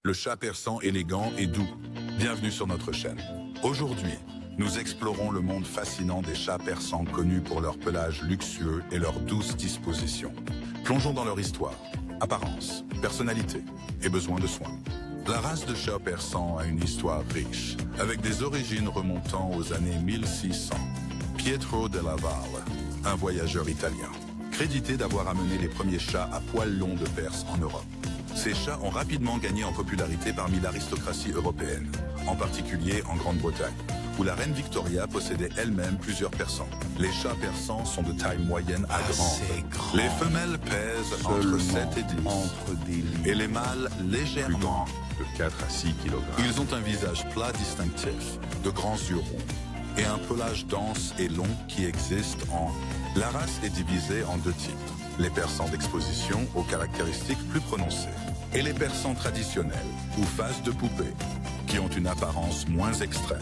le chat persan élégant et doux. Bienvenue sur notre chaîne. Aujourd'hui, nous explorons le monde fascinant des chats persans connus pour leur pelage luxueux et leur douce disposition. Plongeons dans leur histoire, apparence, personnalité et besoin de soins. La race de chat persan a une histoire riche, avec des origines remontant aux années 1600. Pietro della Valle, un voyageur italien, crédité d'avoir amené les premiers chats à poils longs de Perse en Europe. Ces chats ont rapidement gagné en popularité parmi l'aristocratie européenne, en particulier en Grande-Bretagne, où la reine Victoria possédait elle-même plusieurs persans. Les chats persans sont de taille moyenne à grande. Les femelles pèsent entre 7 et 10, et les mâles légèrement de 4 à 6 kg. Ils ont un visage plat distinctif, de grands yeux ronds, et un pelage dense et long qui existe en... La race est divisée en deux types. Les persans d'exposition aux caractéristiques plus prononcées, et les persans traditionnels, ou faces de poupée, qui ont une apparence moins extrême.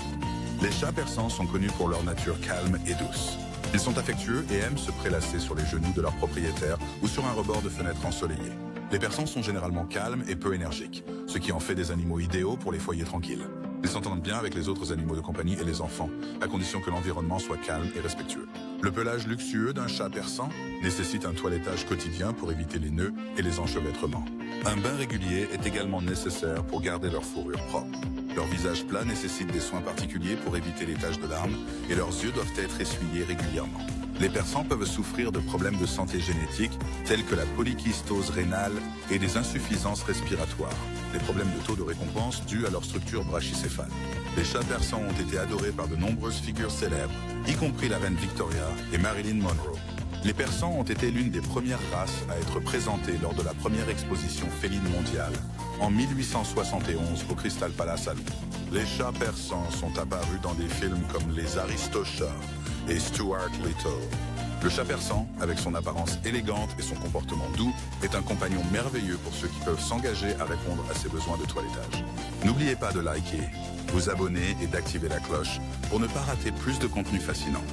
Les chats persans sont connus pour leur nature calme et douce. Ils sont affectueux et aiment se prélasser sur les genoux de leur propriétaire ou sur un rebord de fenêtre ensoleillé. Les persans sont généralement calmes et peu énergiques, ce qui en fait des animaux idéaux pour les foyers tranquilles. Ils s'entendent bien avec les autres animaux de compagnie et les enfants, à condition que l'environnement soit calme et respectueux. Le pelage luxueux d'un chat persan nécessite un toilettage quotidien pour éviter les nœuds et les enchevêtrements. Un bain régulier est également nécessaire pour garder leur fourrure propre. Leur visage plat nécessite des soins particuliers pour éviter les taches de larmes et leurs yeux doivent être essuyés régulièrement. Les persans peuvent souffrir de problèmes de santé génétique tels que la polykystose rénale et des insuffisances respiratoires, des problèmes de taux de récompense dus à leur structure brachycéphale. Les chats persans ont été adorés par de nombreuses figures célèbres, y compris la reine Victoria et Marilyn Monroe. Les persans ont été l'une des premières races à être présentées lors de la première exposition féline mondiale, en 1871 au Crystal Palace à Londres. Les chats persans sont apparus dans des films comme Les Aristochats et Stuart Little. Le chat persan, avec son apparence élégante et son comportement doux, est un compagnon merveilleux pour ceux qui peuvent s'engager à répondre à ses besoins de toilettage. N'oubliez pas de liker, vous abonner et d'activer la cloche pour ne pas rater plus de contenu fascinant.